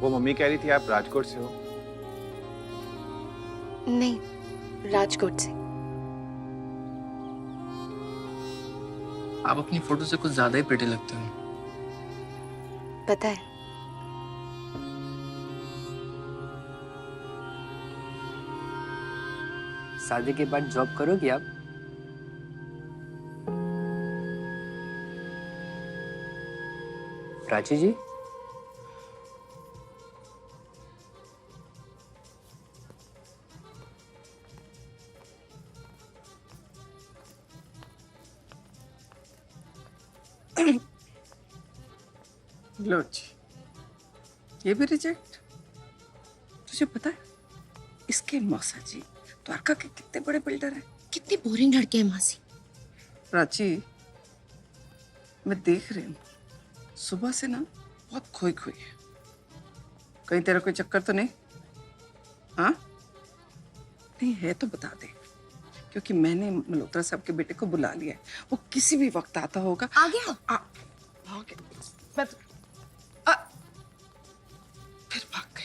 वो मम्मी कह रही थी आप राजकोट से हो। नहीं, राजकोट से। आप अपनी फोटो से कुछ ज्यादा ही प्रिटी लगते हो। पता है, शादी के बाद जॉब करोगी आप? प्राची जी, लो जी, ये भी रिजेक्ट। तुझे पता है इसके मौसा जी द्वारका के कितने बड़े बिल्डर हैं। कितनी बोरिंग लड़के हैं मासी। प्राची, मैं देख रही हूँ सुबह से ना बहुत खोई खोई है। कहीं तेरा कोई चक्कर तो नहीं? हाँ, नहीं है तो बता दे, क्योंकि मैंने मल्होत्रा साहब के बेटे को बुला लिया है। वो किसी भी वक्त आता होगा। आ गया? आ गया। मैं तो फिर भाग गई।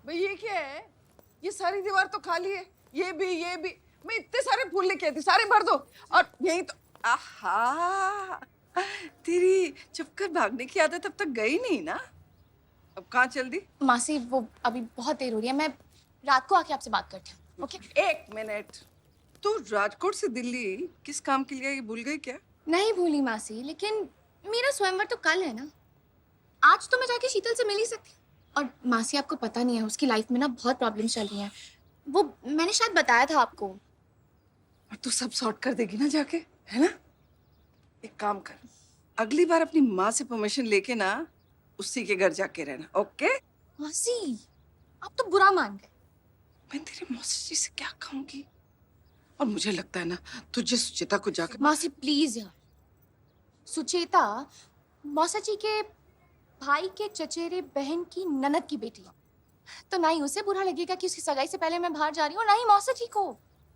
भाई ये क्या है? ये सारी दीवार तो खाली है। ये भी। मैं इतने सारे फूल लेके आई थी, सारे भर दो। और यही तो आहा, तेरी चुपकर भागने की आदत अब तक गई नहीं ना? अब कहाँ चल दी? मासी वो अभी बहुत देर हो रही है, मैं रात को आके आपसे बात करती हूँ। ओके? एक मिनट, तू राजकोट से दिल्ली किस काम के लिए ये भूल गई क्या? नहीं भूली मासी, लेकिन मेरा स्वयंवर तो कल है ना। आज तो मैं जाके शीतल से मिल ही सकती हूँ। और मासी आपको पता नहीं है, उसकी लाइफ में ना बहुत प्रॉब्लम्स चल रही हैं। वो मैंने शायद बताया था आपको। और तू सब सॉर्ट कर देगी ना जाके, है ना? एक काम कर, अगली बार अपनी माँ से परमिशन लेके ना उसी के घर जाके रहना, ओके? मासी आप तो बुरा मान गए। मैं तेरी मौसी जी से क्या कहूंगी? और मुझे लगता है ना तुझे सुचेता को जाकर। मासी प्लीज यार, सुचेता मौसा जी के भाई के चचेरे बहन की ननद की बेटी है, तो ना ही उसे बुरा लगेगा कि उसकी सगाई से पहले मैं बाहर जा रही हूँ, ना ही मौसा जी को।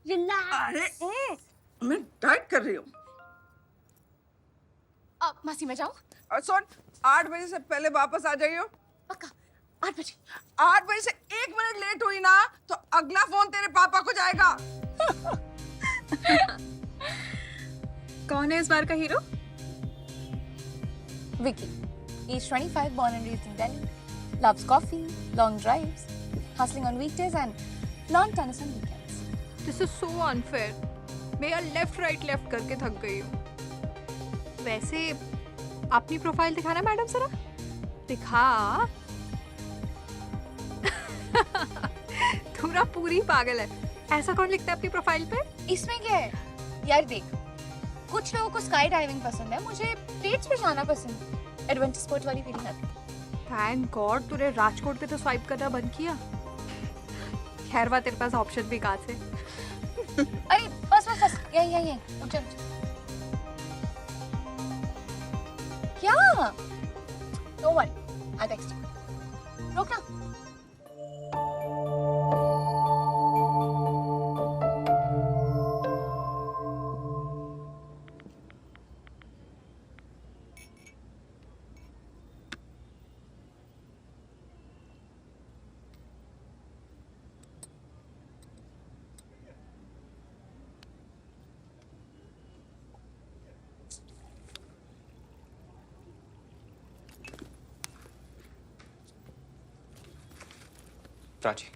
रिलैक्स। अरे मैं डाइट कर रही हूँ। अब मासी मैं जाऊँ? और सुन, 8 बजे से पहले वापस आ जाइयो। पक्का 8 बजे? 8 बजे से 1 मिनट लेट हुई ना तो अगला फोन तेरे पापा को जाएगा। कौन है इस बार का hero? Vicky. Age 25, born and raised in Delhi. Loves coffee, long drives, hustling on weekdays and lawn tennis on weekends. This is so unfair. मैं यार लेफ्ट राइट लेफ्ट करके थक गई हूँ। वैसे अपनी प्रोफाइल दिखाना मैडम जरा। दिखा। तू ना पूरी पागल है। ऐसा कौन लिखता है अपनी प्रोफाइल पे? इसमें क्या है? यार देख, कुछ लोगों को स्काई डाइविंग पसंद है, मुझे डेट्स पे जाना पसंद है। एडवेंचर स्पोर्ट वाली फीलिंग आती है। थैंक गॉड तूने राजकोट पे तो स्वाइप करना बंद किया। खैर बात, तेरे पास ऑप्शन भी कहाँ से? अरे बस यही रुक जा। क्या? No worry, I text you. रुक ना। प्राची,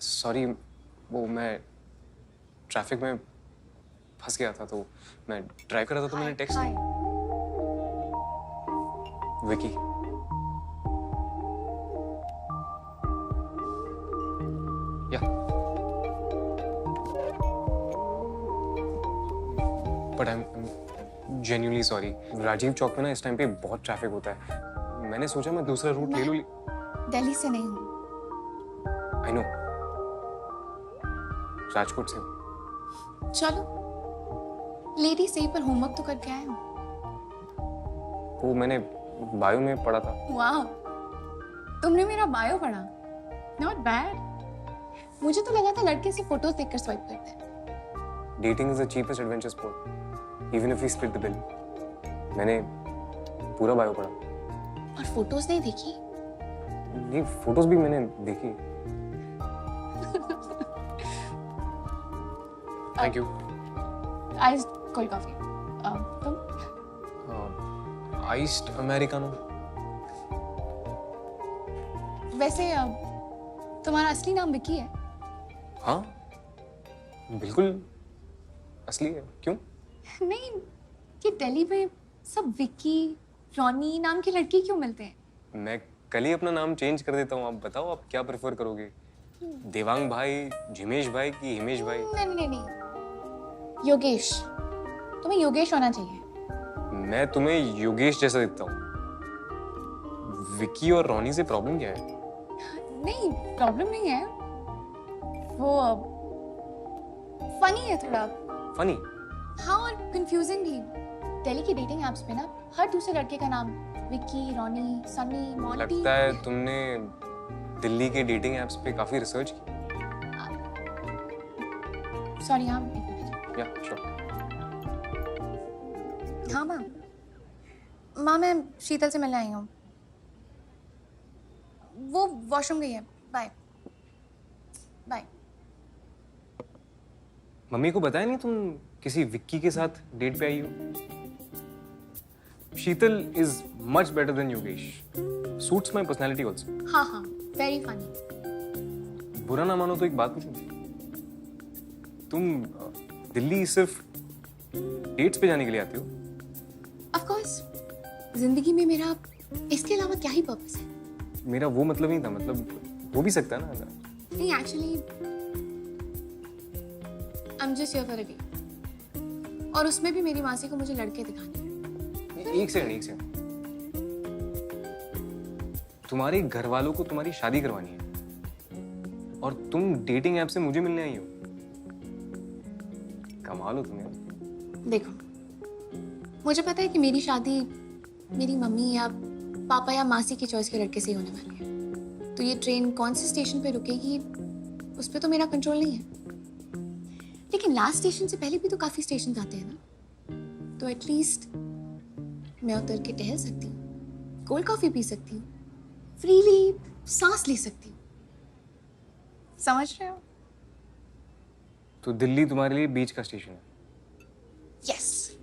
सॉरी, वो मैं ट्रैफिक में फंस गया था, तो मैं ड्राइव कर रहा था तो मैंने टेक्स्ट। विकी, या but I am genuinely sorry. Rajiv Chowk में ना इस टाइम पे बहुत ट्रैफिक होता है। मैंने सोचा मैं दूसरा रूट ले लूं। दिल्ली से नहीं हूँ। आई नो, राजकोट से हूँ। चलो लेडी सही, पर होमवर्क तो करके आए हो। वो मैंने बायो में पढ़ा था। वाह, तुमने मेरा बायो पढ़ा? Not bad. मुझे तो लगा था लड़के से फोटोज देखकर स्वाइप करते हैं। Dating is the cheapest adventure sport even if we split the bill. मैंने पूरा बायो पढ़ा। और फोटोज नहीं देखी? ये फोटोज भी मैंने देखी। Thank you. Ice cold coffee. तुम? Iced americano. वैसे तुम्हारा असली नाम विकी है? हाँ बिल्कुल असली है। क्यों? नहीं, कि दिल्ली में सब विकी रॉनी नाम की लड़की क्यों मिलते हैं? मैं कल ही अपना नाम चेंज कर देता हूँ। आप बताओ आप क्या प्रेफर करोगे, देवांग भाई, जिमेश भाई की हिमेश भाई? नहीं नहीं नहीं, योगेश। तुम्हें योगेश होना चाहिए। मैं तुम्हें योगेश जैसा दिखता हूँ। विकी और रोनी से प्रॉब्लम क्या है? नहीं, प्रॉब्लम नहीं है, वो फनी है थोड़ा। फनी? हाँ, और कंफ्यूजिंग भी। दिल्ली की डेटिंग एप्स पे ना हर दूसरे लड़के का नाम विकी, रॉनी, सनी, मॉन्टी। लगता है तुमने दिल्ली के डेटिंग एप्स पे काफी रिसर्च की। सॉरी, हाँ एक मिनट। या श्योर। हाँ माँ, मैं शीतल से मिलने आई हूँ। वो वॉशरूम गई है। Bye bye. मम्मी को बताया नहीं तुम किसी विक्की के साथ डेट पे आई हो? Sheetal is much better than Yogesh. Suits my personality also. हाँ हाँ, वेरी फनी। बुरा ना मानो तो एक बात पूछूं? तुम दिल्ली सिर्फ डेट्स पे जाने के लिए आती हो? ऑफ कोर्स, जिंदगी में मेरा इसके अलावा क्या ही पर्पस है? मेरा वो मतलब नहीं था, मतलब हो भी सकता है ना। नहीं, actually I am just here for a day, और उसमें भी मेरी मासी को मुझे लड़के दिखाने हैं। एक सेकंड। तुम्हारे घर वालों को तुम्हारी शादी करवानी है और तुम डेटिंग ऐप से मुझे मिलने आई हो? कमाल हो तुम्हें। देखो, मुझे पता है कि मेरी शादी मेरी मम्मी या पापा या मासी की चॉइस के लड़के से ही होने वाली है। तो ये ट्रेन कौन से स्टेशन पे रुकेगी उस पर तो मेरा कंट्रोल नहीं है। लेकिन लास्ट स्टेशन से पहले भी तो काफी स्टेशन आते हैं ना, तो एटलीस्ट मैं उतर के टहल सकती हूँ, कोल्ड कॉफी पी सकती हूँ, फ्रीली सांस ले सकती हूँ। समझ रहे हो? तो दिल्ली तुम्हारे लिए बीच का स्टेशन है? यस।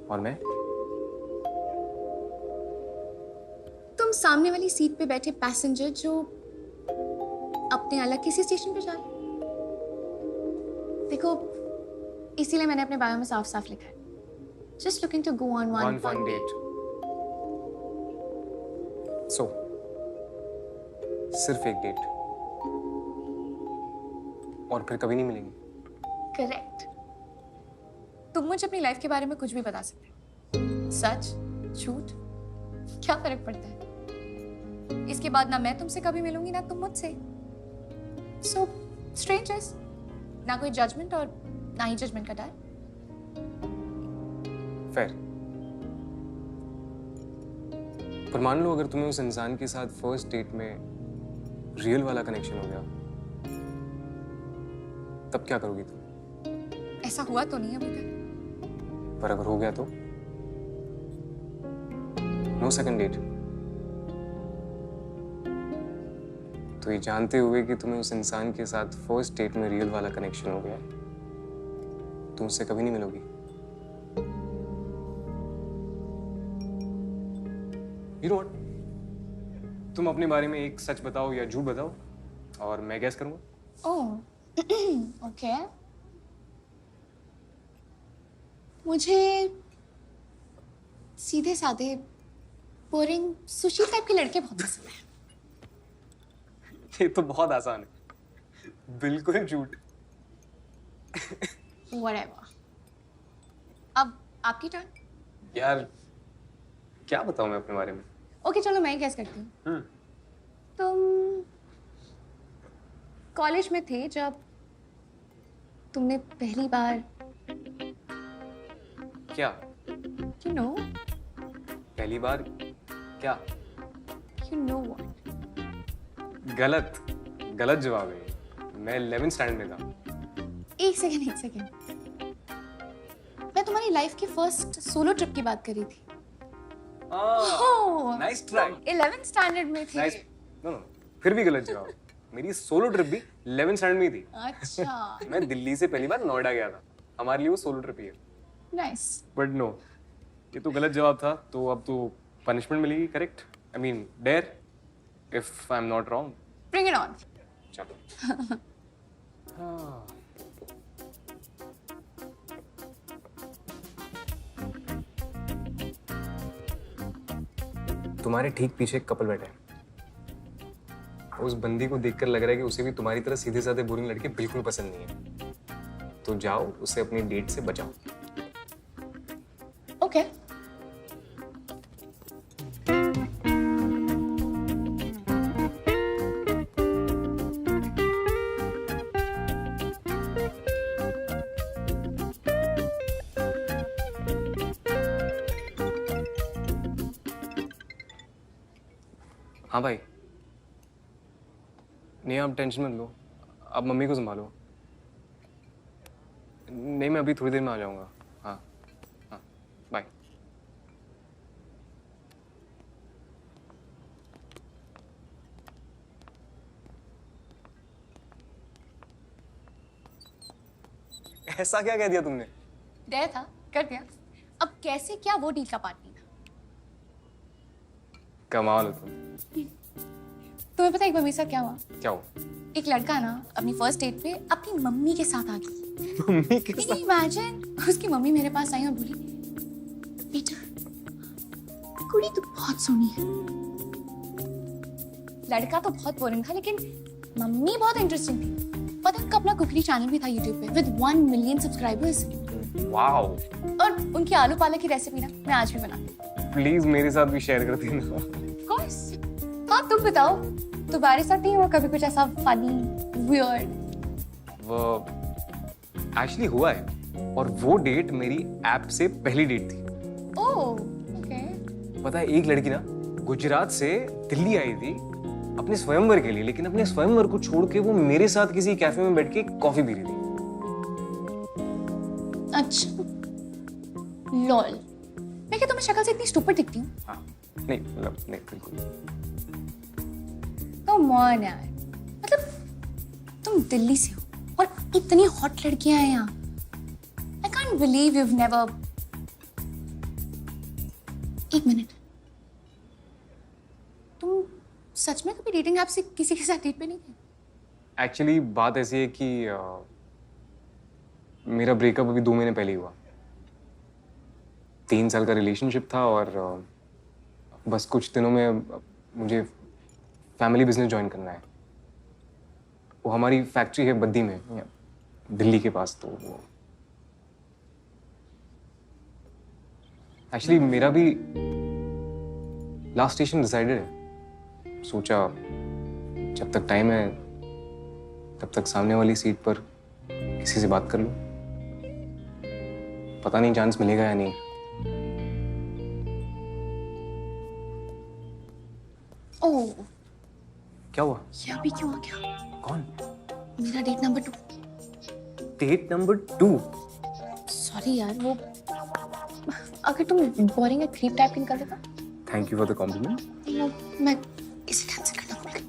और मैं? तुम सामने वाली सीट पे बैठे पैसेंजर जो अपने अलग किसी स्टेशन पे जा रहे। देखो, इसीलिए मैंने अपने बायो में साफ साफ लिखा है, just looking to go on one fun date. So सिर्फ एक डेट और फिर कभी नहीं मिलेंगे? करेक्ट। तुम मुझे अपनी लाइफ के बारे में कुछ भी बता सकते हो, सच झूठ, क्या फर्क पड़ता है? इसके बाद ना मैं तुमसे कभी मिलूंगी ना तुम मुझसे। सो स्ट्रेंजर्स, ना कोई जजमेंट और ना ही जजमेंट का डर। फेयर। पर मान लो अगर तुम्हें उस इंसान के साथ फर्स्ट डेट में रियल वाला कनेक्शन हो गया, तब क्या करोगी तुम? ऐसा हुआ तो नहीं अभी तक। पर अगर हो गया तो? No second date. तो ये जानते हुए कि तुम्हें उस इंसान के साथ फर्स्ट डेट में रियल वाला कनेक्शन हो गया, तुम उससे कभी नहीं मिलोगी? You know what? तुम अपने बारे में एक सच बताओ या झूठ बताओ और मैं गैस करूंगा। Oh okay. मुझे सीधे साधे बोरिंग सुशी टाइप के लड़के बहुत पसंद है। ये तो बहुत आसान है, बिल्कुल झूठ। Whatever. अब आपकी टर्न। यार क्या बताऊं मैं अपने बारे में? ओके चलो मैं गैस करती हूँ। तुम कॉलेज में थे जब तुमने पहली बार क्या? यू नो पहली बार क्या? You know what. गलत जवाब है। मैं 11th स्टैंडर्ड में था। एक सेकेंड। मैं तुम्हारी लाइफ की फर्स्ट सोलो ट्रिप की बात कर रही थी। ओह, नाइस ट्राई। 11th स्टैंडर्ड में थी। नाइस। नो नो, फिर भी गलत जवाब। मेरी सोलो ट्रिप भी 11th स्टैंडर्ड में ही थी। अच्छा, मैं दिल्ली से पहली बार नोएडा गया था। हमारे लिए वो सोलो ट्रिप ही है। नाइस। बट नो, ये तो गलत जवाब था, तो अब तो पनिशमेंट मिलेगी, correct? I mean dare, if I am not wrong. Bring it on. चलो। हाँ। तुम्हारे ठीक पीछे एक कपल बैठा है। उस बंदी को देखकर लग रहा है कि उसे भी तुम्हारी तरह सीधे साधे बोरिंग लड़के बिल्कुल पसंद नहीं है। तो जाओ, उसे अपनी डेट से बचाओ। ओके। हाँ भाई। नहीं, आप टेंशन मत लो, आप मम्मी को संभालो। नहीं, मैं अभी थोड़ी देर में आ जाऊंगा। हाँ हाँ, बाय। ऐसा क्या कह दिया तुमने? डेयर था, कर दिया। अब कैसे क्या वो डील का पार्ट नहीं था। कमाल हो तुम। तुम्हें पता है एक बार मेरे साथ क्या हुआ? क्या हो? एक लड़का ना अपनी फर्स्ट डेट पे अपनी मम्मी के साथ आ गया। मम्मी के Can you imagine? उसकी मम्मी मेरे पास आई और बोली, बेटा कुड़ी तो बहुत सोहनी है। लड़का तो बहुत बोरिंग था, लेकिन मम्मी बहुत इंटरेस्टिंग थी। पता है उनका अपना कुकरी चैनल भी था यूट्यूब पे विद 1 मिलियन सब्सक्राइबर्स। वाओ। और उनकी आलू पालक की रेसिपी ना मैं आज भी बनाती हूँ। प्लीज मेरे साथ भी शेयर कर देना। Of course। हाँ, तुम बताओ, तुम्हारे साथ नहीं हुआ कभी कुछ ऐसा फनी वियर्ड? वो एक्चुअली हुआ है, और वो डेट मेरी ऐप से पहली डेट थी। ओह, ओके। पता है, एक लड़की ना गुजरात से दिल्ली आई थी अपने स्वयंवर के लिए, लेकिन अपने स्वयंवर को छोड़ के वो मेरे साथ किसी कैफे में बैठ के कॉफी पी रही थी। अच्छा, लॉल। मैं क्या तुम्हें शक्ल से इतनी स्टूपिड दिखती हूँ? हाँ, नहीं मतलब नहीं, बिल्कुल। कम ऑन यार, मतलब तुम दिल्ली से हो और इतनी हॉट लड़कियां हैं यहाँ। I can't believe you've never। एक मिनट, तुम सच में कभी डेटिंग ऐप से किसी के साथ डेट पे नहीं गए? एक्चुअली बात ऐसी है कि मेरा ब्रेकअप अभी 2 महीने पहले ही हुआ। 3 साल का रिलेशनशिप था, और बस कुछ दिनों में मुझे फैमिली बिजनेस ज्वाइन करना है। वो हमारी फैक्ट्री है बद्दी में, दिल्ली के पास। तो वो एक्चुअली मेरा भी लास्ट स्टेशन डिसाइडेड है। सोचा जब तक टाइम है तब तक सामने वाली सीट पर किसी से बात कर लूं। पता नहीं चांस मिलेगा या नहीं। ओह, क्या हुआ? ये अभी क्यों आ गया? कौन? मेरा date number 2। Date number 2? Sorry यार, वो अगर तुम बोरिंग या क्रीप टाइप की निकल देता thank you for the compliment. तो मैं इसे कैंसिल करना भूल गई।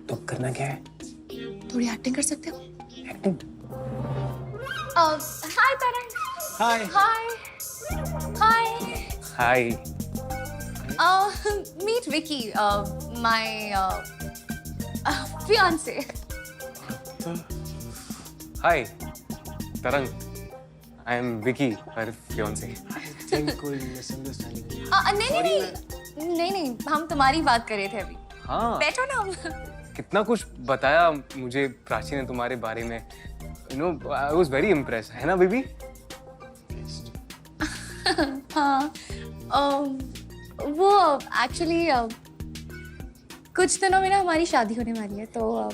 तो करना क्या है? थोड़ी एक्टिंग कर सकते हो? Acting? Hi Taran. Hi. Hi. Hi. Hi. Meet Vicky, my fiance. Hi Tarang, I am Vicky, her fiance. नहीं, हम तुम्हारी बात कर रहे थे अभी। हाँ, बैठो ना। कितना कुछ बताया मुझे प्राची ने तुम्हारे बारे में। You know, I was very impressed, है ना बेबी? हाँ, वो एक्चुअली कुछ दिनों में ना हमारी शादी होने वाली है, तो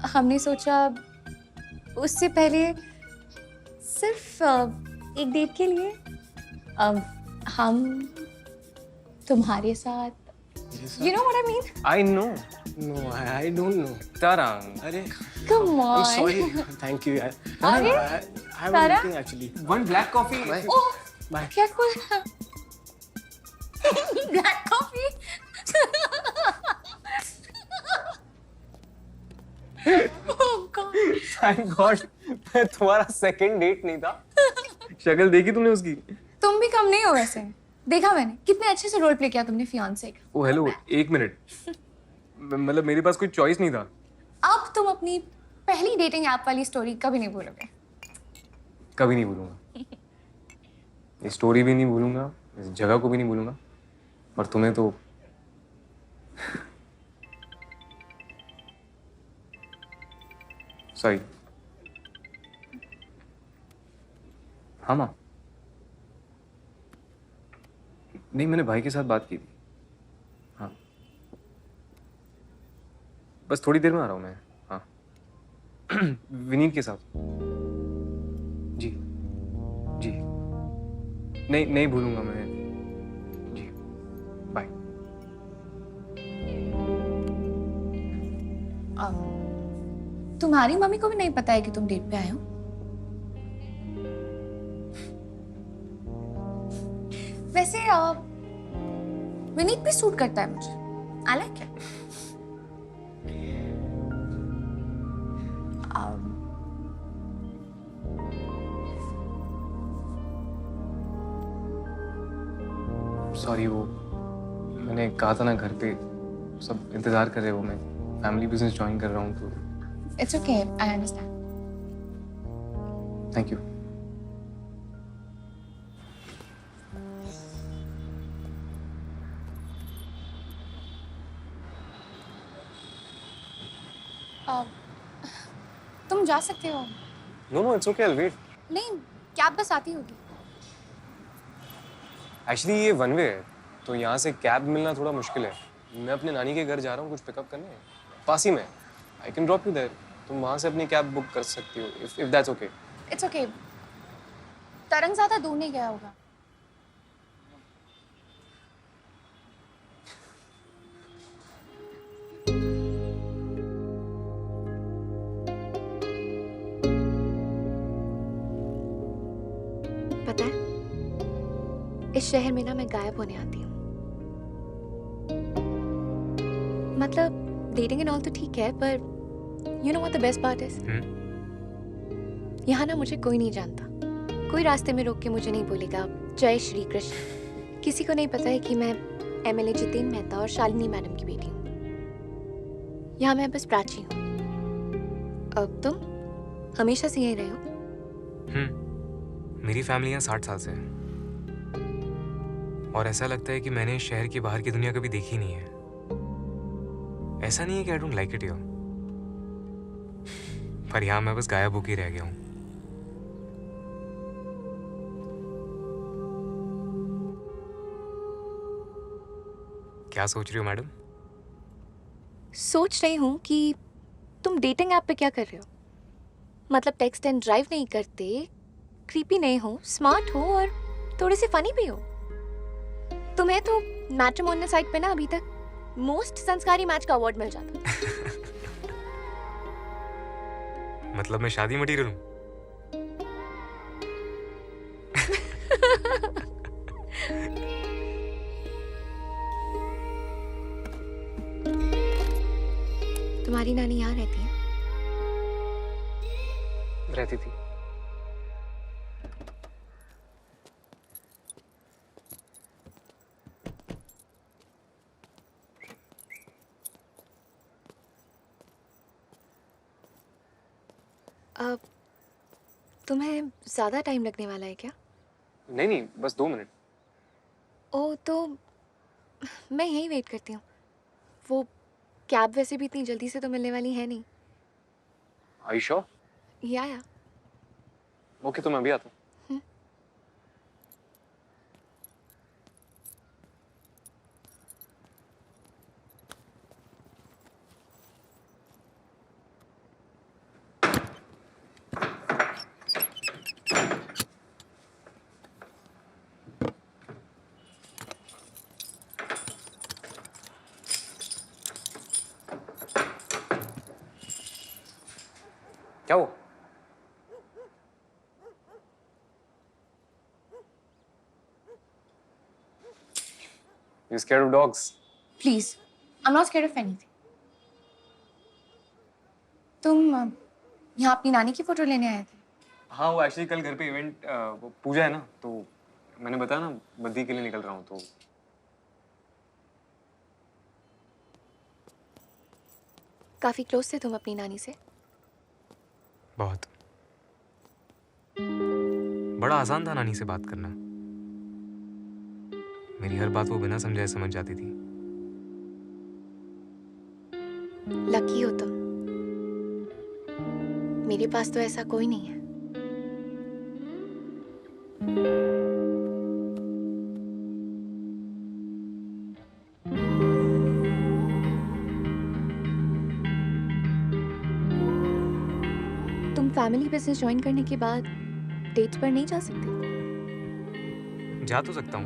हमने सोचा उससे पहले सिर्फ एक डेट के लिए हम तुम्हारे साथ, you know what I mean? I know, No, I don't know. Tarang. अरे Come I'm on. sorry. Thank you यार. अरे, I was Tara? looking actually. One black coffee. Oh, Bye. क्या खोल black coffee? Oh God. Thank God. मैं तुम्हारा second date नहीं था. शक्ल देखी तुमने उसकी? तुम भी कम नहीं हो वैसे. देखा मैंने कितने अच्छे से रोल प्ले किया तुमने फियांसे का. ओ हेलो, एक मिनट. मतलब मेरे पास कोई चॉइस नहीं था. अब तुम अपनी पहली डेटिंग ऐप वाली स्टोरी कभी नहीं भूलोगे. कभी नहीं भूलूंगा. ये स्टोरी भी नहीं भूलूंगा, इस जगह को भी नहीं भूलूंगा. और तुम्हें तो सॉरी. हाँ माँ. नहीं, मैंने भाई के साथ बात की थी. हाँ, बस थोड़ी देर में आ रहा हूँ मैं. हाँ. विनीत के साथ. जी जी. नहीं नहीं भूलूंगा मैं. जी, बाय. तुम्हारी मम्मी को भी नहीं पता है कि तुम डेट पे आए हो. वैसे विनीत भी सूट करता है मुझे. I like it. सॉरी, वो मैंने कहा था ना, घर पे सब इंतजार कर रहे हो. मैं फैमिली बिजनेस ज्वाइन कर रहा हूँ तो. It's okay, I understand. Thank you. तुम जा सकते हो. No no, it's okay, I will wait. नहीं, कैब बस आती होगी. एक्चुअली ये वन वे है, तो यहाँ से कैब मिलना थोड़ा मुश्किल है. मैं अपने नानी के घर जा रहा हूँ कुछ पिकअप करने. पास ही में. I can drop you there. तुम वहाँ से अपनी कैब बुक कर सकती हो, if that's okay. It's okay. Tarang ज्यादा दूर नहीं गया होगा. पता है, इस शहर में ना मैं गायब होने आती हूँ. मतलब डेटिंग एंड ऑल तो ठीक है, पर you know what the best part is, यहाँ ना मुझे कोई नहीं जानता. कोई रास्ते में रोक के मुझे नहीं बोलेगा जय श्री कृष्ण. किसी को नहीं पता है कि मैं एमएलए जितेन मेहता और शालिनी मैडम की बेटी हूँ. यहाँ मैं बस प्राची हूँ. अब तुम हमेशा से यहीं रहे हो. मेरी फैमिली यहाँ 60 साल से है और ऐसा लगता है कि मैंने इस शहर की बाहर की दुनिया कभी देखी नहीं है. ऐसा नहीं है कि I don't like it here, पर यहाँ मैं बस गायब होके रह गया हूँ. क्या सोच रही हो मैडम? सोच रही हूँ कि तुम डेटिंग ऐप पे क्या कर रहे हो. मतलब टेक्स्ट एंड ड्राइव नहीं करते, क्रीपी नहीं हो, स्मार्ट हो और थोड़े से फनी भी हो. तुम्हें तो मैट्रिमोनियल साइट पे ना अभी तक मोस्ट संस्कारी मैच का अवार्ड मिल जाता. मतलब मैं शादी मटीरियल हूँ? तुम्हारी नानी यहाँ रहती है? रहती थी. अब तुम्हें ज्यादा टाइम लगने वाला है क्या? नहीं नहीं, बस 2 मिनट. ओ तो मैं यहीं वेट करती हूँ. वो कैब वैसे भी इतनी जल्दी से तो मिलने वाली है नहीं. Are you sure? या ओके, तो मैं अभी आता हूँ. क्या हुआ? You scared of dogs? Please, I am not scared of anything. तुम यहाँ अपनी नानी की फोटो लेने आए थे? हाँ, वो एक्चुअली कल घर पे इवेंट वो पूजा है ना, तो मैंने बताया ना बद्दी के लिए निकल रहा हूँ तो। काफी क्लोज थे तुम अपनी नानी से? बहुत। बड़ा आसान था नानी से बात करना। मेरी हर बात वो बिना समझाए समझ जाती थी। लकी हो तुम। मेरे पास तो ऐसा कोई नहीं है। तुम फैमिली बिजनेस ज्वाइन करने के बाद डेट्स पर नहीं जा सकते? जा तो सकता हूँ,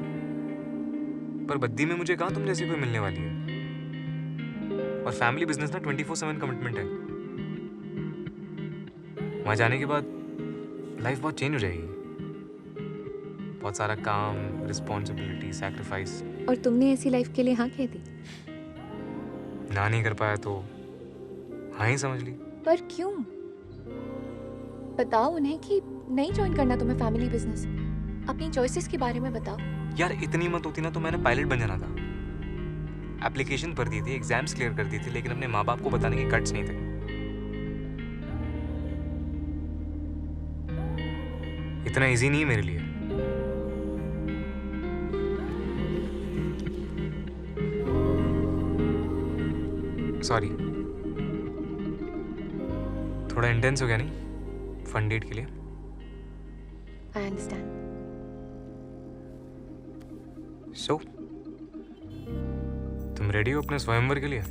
पर बद्दी में मुझे कहाँ तुम जैसी कोई मिलने वाली है। और फैमिली बिजनेस ना 24/7 कमिटमेंट है। वहां जाने के बाद लाइफ बहुत चेंज हो जाएगी। बहुत सारा काम, रिस्पॉन्सिबिलिटी, सैक्रिफाइस। और तुमने ऐसी लाइफ के लिए हाँ कह दी? ना नहीं कर पाया तो हाँ ही समझ ली। पर क्यों? बताओ उन्हें कि नहीं ज्वाइन करना तुम्हें फैमिली बिजनेस। अपनी चॉइसेस के बारे में बताओ। यार इतनी मत होती ना तो मैंने पायलट बन जाना था। एप्लीकेशन भर दी थी, एग्जाम्स क्लियर कर दी थी, लेकिन अपने माँ बाप को बताने के गट्स नहीं थे। इतना इजी नहीं है मेरे लिए। सॉरी, थोड़ा इंटेंस हो गया नहीं फन डेट के लिए? I understand. सो तुम रेडी हो अपने स्वयंवर के लिए?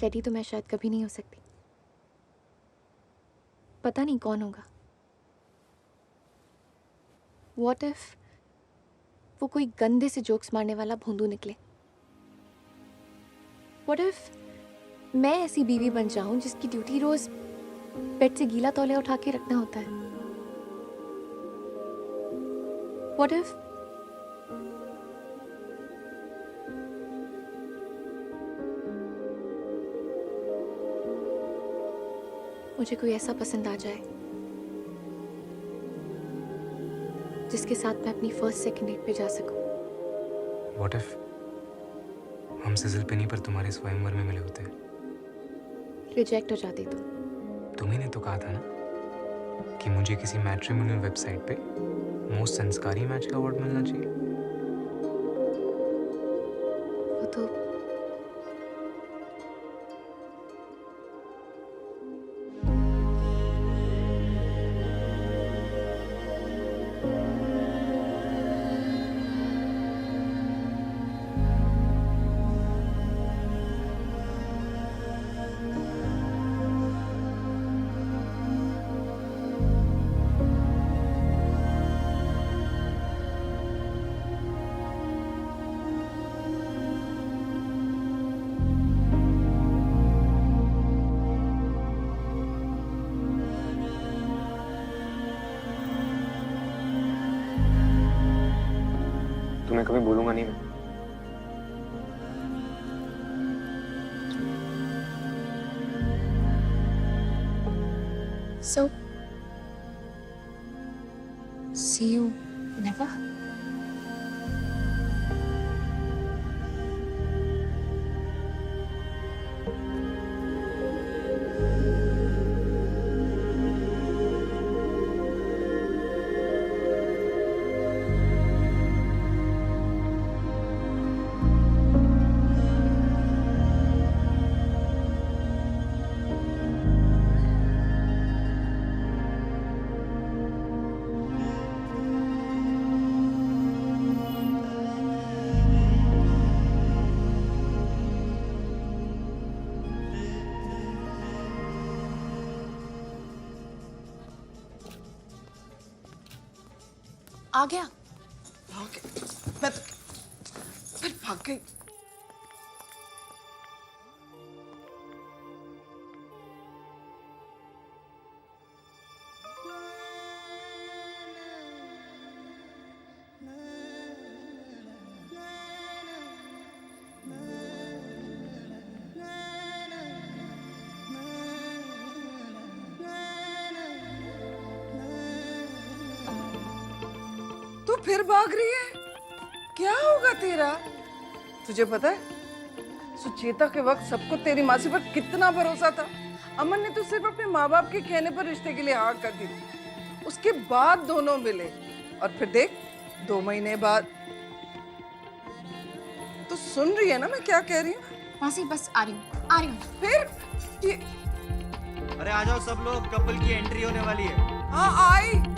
रेडी तो मैं शायद कभी नहीं हो सकती। पता नहीं कौन होगा। What if वो कोई गंदे से जोक्स मारने वाला भोंदू निकले? What if मैं ऐसी बीवी बन जाऊं जिसकी ड्यूटी रोज बेड से गीला तौलिया उठा के रखना होता है? What if मुझे कोई ऐसा पसंद आ जाए जिसके साथ मैं अपनी फर्स्ट सेकंड डेट पे जा सकूं? व्हाट इफ हम सिजल पे नहीं पर तुम्हारे स्वयंवर में मिले होते? रिजेक्ट हो जाती तुम। तुम्ही ने तो कहा था ना कि मुझे किसी मैट्रिमोनियल वेबसाइट पे मोस्ट संस्कारी मैच का अवार्ड मिलना चाहिए। वो तो तुम्हें कभी भूलूंगा नहीं मैं। So, see you never? आ गया? भाग गई। मैं तो फिर भाग गई। फिर भाग रही है? क्या होगा तेरा? तुझे पता है सुचेता के वक्त सबको तेरी मासी पर कितना भरोसा था। अमन ने तो सिर्फ अपने माँ बाप के कहने पर रिश्ते के लिए हाँ कर दी थी। उसके बाद दोनों मिले और फिर देख 2 महीने बाद। तो सुन रही है ना मैं क्या कह रही हूँ? मासी बस आ रही हूँ। फिर ये अरे आ जाओ सब लोग, कपल की एंट्री होने वाली है। हाँ आई।